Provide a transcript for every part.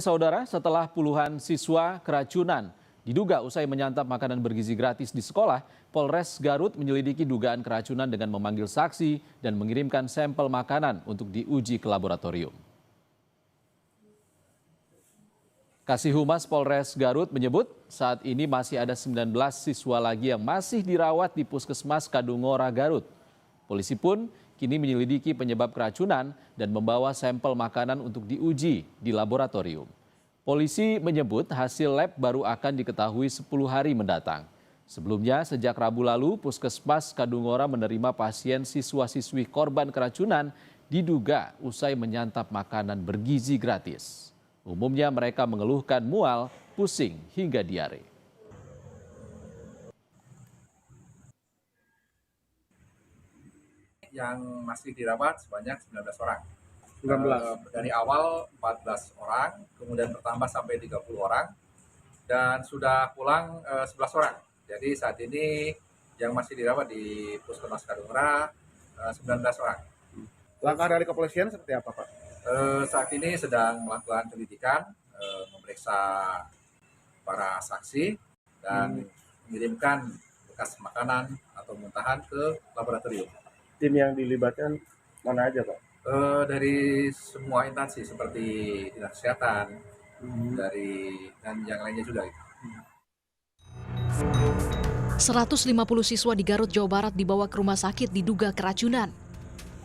Saudara, setelah puluhan siswa keracunan diduga usai menyantap makanan bergizi gratis di sekolah, Polres Garut menyelidiki dugaan keracunan dengan memanggil saksi dan mengirimkan sampel makanan untuk diuji ke laboratorium. Kasih Humas Polres Garut menyebut saat ini masih ada 19 siswa lagi yang masih dirawat di Puskesmas Kadungora, Garut. Polisi pun kini menyelidiki penyebab keracunan dan membawa sampel makanan untuk diuji di laboratorium. Polisi menyebut hasil lab baru akan diketahui 10 hari mendatang. Sebelumnya, sejak Rabu lalu, Puskesmas Kadungora menerima pasien siswa-siswi korban keracunan diduga usai menyantap makanan bergizi gratis. Umumnya mereka mengeluhkan mual, pusing, hingga diare. Yang masih dirawat sebanyak 19 orang. 19. Dari awal 14 orang, kemudian bertambah sampai 30 orang, dan sudah pulang 11 orang. Jadi saat ini yang masih dirawat di Puskesmas Kadungora 19 orang. Langkah dari kepolisian seperti apa, Pak? Saat ini sedang melakukan penyelidikan, memeriksa para saksi, dan mengirimkan bekas makanan atau muntahan ke laboratorium. Tim yang dilibatkan mana aja, Pak? Dari semua instansi seperti dinas kesehatan, dan yang lainnya juga. 150 siswa di Garut, Jawa Barat dibawa ke rumah sakit diduga keracunan.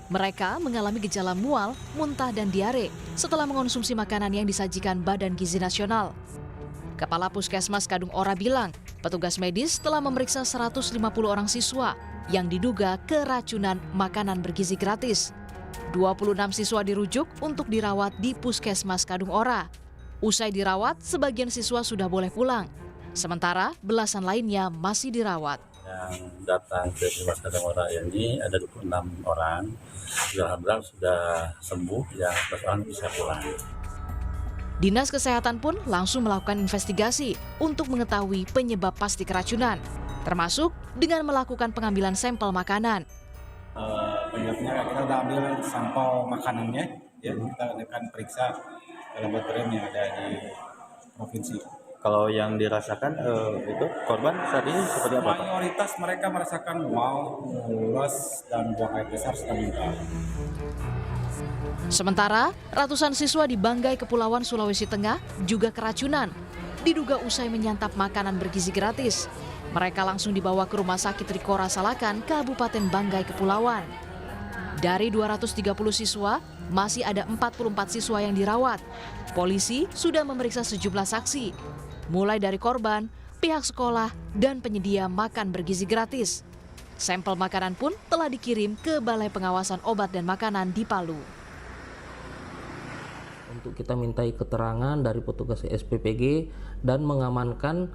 Mereka mengalami gejala mual, muntah, dan diare setelah mengonsumsi makanan yang disajikan Badan Gizi Nasional. Kepala Puskesmas Kadungora bilang, petugas medis telah memeriksa 150 orang siswa yang diduga keracunan makanan bergizi gratis. 26 siswa dirujuk untuk dirawat di Puskesmas Kadungora. Usai dirawat, sebagian siswa sudah boleh pulang. Sementara belasan lainnya masih dirawat. Yang datang ke Puskesmas Kadungora ini ada 26 orang. Alhamdulillah sudah sembuh, yang 11 orang bisa pulang. Dinas Kesehatan pun langsung melakukan investigasi untuk mengetahui penyebab pasti keracunan, termasuk dengan melakukan pengambilan sampel makanan. Penyebabnya kita sudah ambil sampel makanannya, ya kita akan periksa ke laboratorium yang ada di provinsi. Kalau yang dirasakan itu korban saat ini seperti apa, Pak? Mayoritas mereka merasakan mual, mules, dan buang air besar sedang muntah. Sementara, ratusan siswa di Banggai, Kepulauan Sulawesi Tengah juga keracunan, diduga usai menyantap makanan bergizi gratis. Mereka langsung dibawa ke Rumah Sakit Rikora Salakan, Kabupaten Banggai, Kepulauan. Dari 230 siswa, masih ada 44 siswa yang dirawat. Polisi sudah memeriksa sejumlah saksi, mulai dari korban, pihak sekolah, dan penyedia makan bergizi gratis. Sampel makanan pun telah dikirim ke Balai Pengawasan Obat dan Makanan di Palu. Untuk kita mintai keterangan dari petugas SPPG dan mengamankan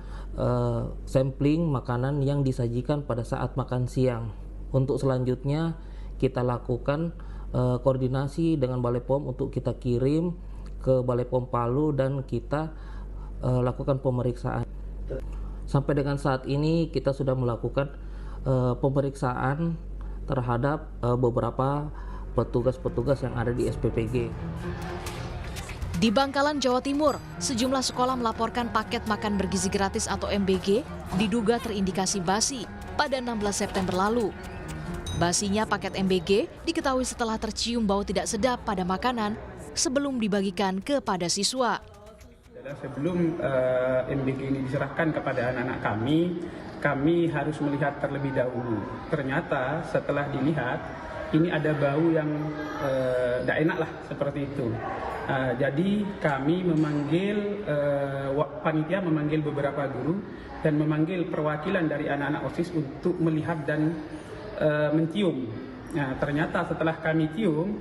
sampling makanan yang disajikan pada saat makan siang. Untuk selanjutnya kita lakukan koordinasi dengan Balai POM untuk kita kirim ke Balai POM Palu dan kita lakukan pemeriksaan. Sampai dengan saat ini kita sudah melakukan pemeriksaan terhadap beberapa petugas-petugas yang ada di SPPG. Di Bangkalan, Jawa Timur, sejumlah sekolah melaporkan paket makan bergizi gratis atau MBG diduga terindikasi basi pada 16 September lalu. Basinya paket MBG diketahui setelah tercium bau tidak sedap pada makanan sebelum dibagikan kepada siswa. Sebelum MBG ini diserahkan kepada anak-anak kami harus melihat terlebih dahulu. Ternyata setelah dilihat, ini ada bau yang tidak enak lah seperti itu. Jadi kami memanggil panitia, memanggil beberapa guru dan memanggil perwakilan dari anak-anak OSIS untuk melihat dan mencium. Nah, ternyata setelah kami cium,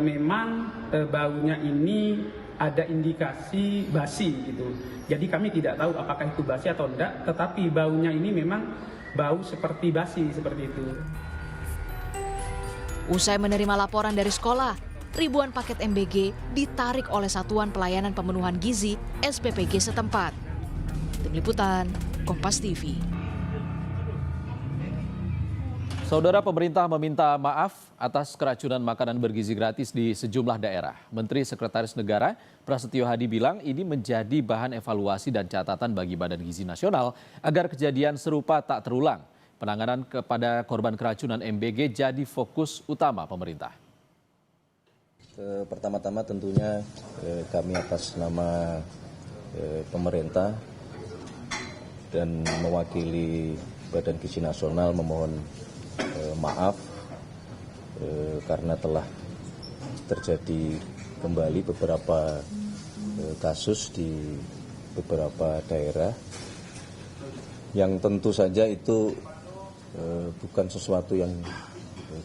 memang baunya ini ada indikasi basi gitu. Jadi kami tidak tahu apakah itu basi atau tidak, tetapi baunya ini memang bau seperti basi seperti itu. Usai menerima laporan dari sekolah, ribuan paket MBG ditarik oleh Satuan Pelayanan Pemenuhan Gizi SPPG setempat. Tim Liputan, Kompas TV. Saudara, pemerintah meminta maaf atas keracunan makanan bergizi gratis di sejumlah daerah. Menteri Sekretaris Negara Prasetyo Hadi bilang ini menjadi bahan evaluasi dan catatan bagi Badan Gizi Nasional agar kejadian serupa tak terulang. Penanganan kepada korban keracunan MBG jadi fokus utama pemerintah. Pertama-tama tentunya kami atas nama pemerintah dan mewakili Badan Gizi Nasional memohon maaf karena telah terjadi kembali beberapa kasus di beberapa daerah yang tentu saja itu bukan sesuatu yang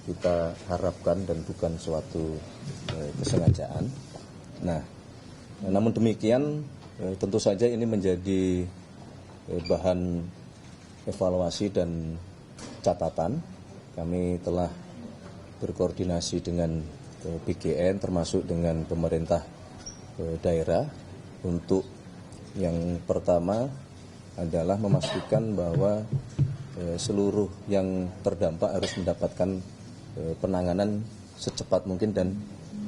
kita harapkan dan bukan suatu kesengajaan. Nah, namun demikian tentu saja ini menjadi bahan evaluasi dan catatan. Kami telah berkoordinasi dengan BGN termasuk dengan pemerintah daerah untuk yang pertama adalah memastikan bahwa seluruh yang terdampak harus mendapatkan penanganan secepat mungkin dan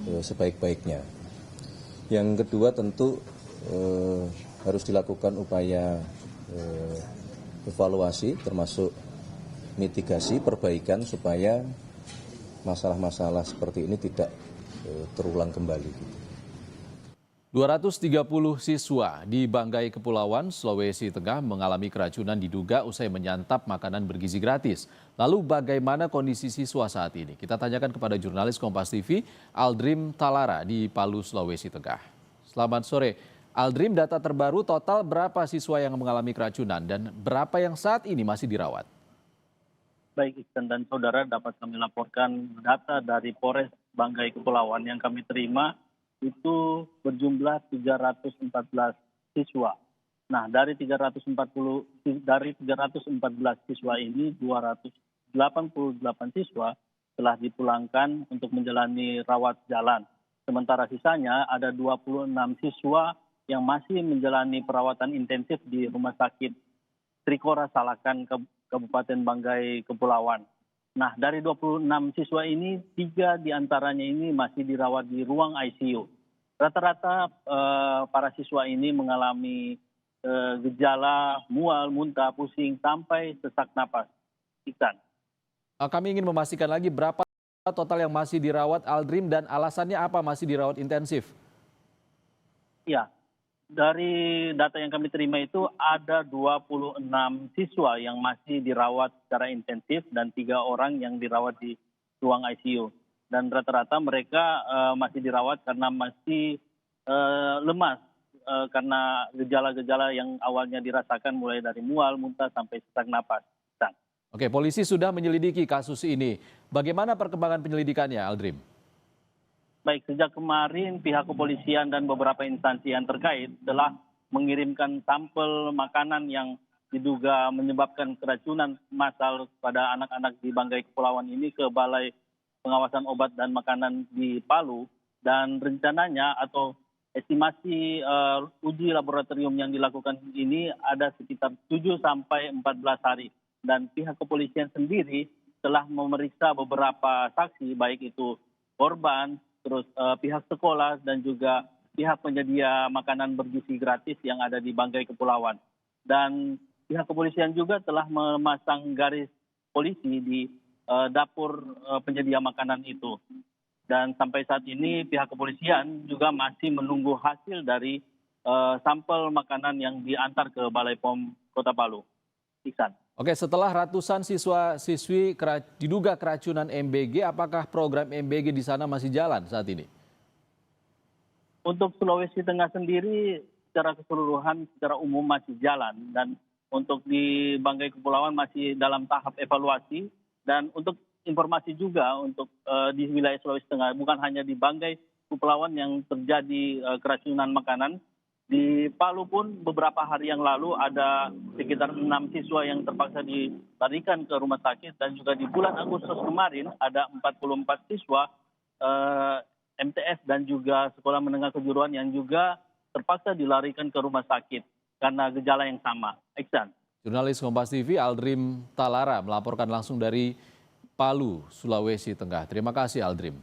sebaik-baiknya. Yang kedua tentu harus dilakukan upaya evaluasi termasuk mitigasi, perbaikan supaya masalah-masalah seperti ini tidak terulang kembali. 230 siswa di Banggai Kepulauan, Sulawesi Tengah mengalami keracunan diduga usai menyantap makanan bergizi gratis. Lalu bagaimana kondisi siswa saat ini? Kita tanyakan kepada jurnalis Kompas TV, Aldrim Talara di Palu, Sulawesi Tengah. Selamat sore. Aldrim, data terbaru total berapa siswa yang mengalami keracunan dan berapa yang saat ini masih dirawat? Baik, Iksan dan saudara, dapat kami laporkan data dari Polres Banggai Kepulauan yang kami terima itu berjumlah 314 siswa. Nah, dari 314 siswa ini 288 siswa telah dipulangkan untuk menjalani rawat jalan. Sementara sisanya ada 26 siswa yang masih menjalani perawatan intensif di Rumah Sakit Trikora Salakan Kabupaten Banggai Kepulauan. Nah, dari 26 siswa ini, 3 diantaranya ini masih dirawat di ruang ICU. Rata-rata para siswa ini mengalami gejala mual, muntah, pusing, sampai sesak napas. Iksan. Kami ingin memastikan lagi berapa total yang masih dirawat, Aldrim, dan alasannya apa masih dirawat intensif? Ya. Dari data yang kami terima itu ada 26 siswa yang masih dirawat secara intensif dan 3 orang yang dirawat di ruang ICU. Dan rata-rata mereka masih dirawat karena masih lemas karena gejala-gejala yang awalnya dirasakan mulai dari mual, muntah sampai sesak napas. Oke, polisi sudah menyelidiki kasus ini. Bagaimana perkembangan penyelidikannya, Aldrim? Baik, sejak kemarin pihak kepolisian dan beberapa instansi yang terkait telah mengirimkan sampel makanan yang diduga menyebabkan keracunan massal pada anak-anak di Banggai Kepulauan ini ke Balai Pengawasan Obat dan Makanan di Palu. Dan rencananya atau estimasi uji laboratorium yang dilakukan ini ada sekitar 7 sampai 14 hari. Dan pihak kepolisian sendiri telah memeriksa beberapa saksi, baik itu korban, terus pihak sekolah dan juga pihak penyedia makanan bergizi gratis yang ada di Banggai Kepulauan. Dan pihak kepolisian juga telah memasang garis polisi di dapur penyedia makanan itu. Dan sampai saat ini pihak kepolisian juga masih menunggu hasil dari sampel makanan yang diantar ke Balai POM Kota Palu. Iksan. Oke, setelah ratusan siswa-siswi diduga keracunan MBG, apakah program MBG di sana masih jalan saat ini? Untuk Sulawesi Tengah sendiri secara keseluruhan, secara umum masih jalan. Dan untuk di Banggai Kepulauan masih dalam tahap evaluasi. Dan untuk informasi juga untuk di wilayah Sulawesi Tengah, bukan hanya di Banggai Kepulauan yang terjadi keracunan makanan. Di Palu pun beberapa hari yang lalu ada sekitar 6 siswa yang terpaksa dilarikan ke rumah sakit. Dan juga di bulan Agustus kemarin ada 44 siswa MTS dan juga sekolah menengah kejuruan yang juga terpaksa dilarikan ke rumah sakit karena gejala yang sama. Iksan. Jurnalis Kompas TV Aldrim Talara melaporkan langsung dari Palu, Sulawesi Tengah. Terima kasih Aldrim.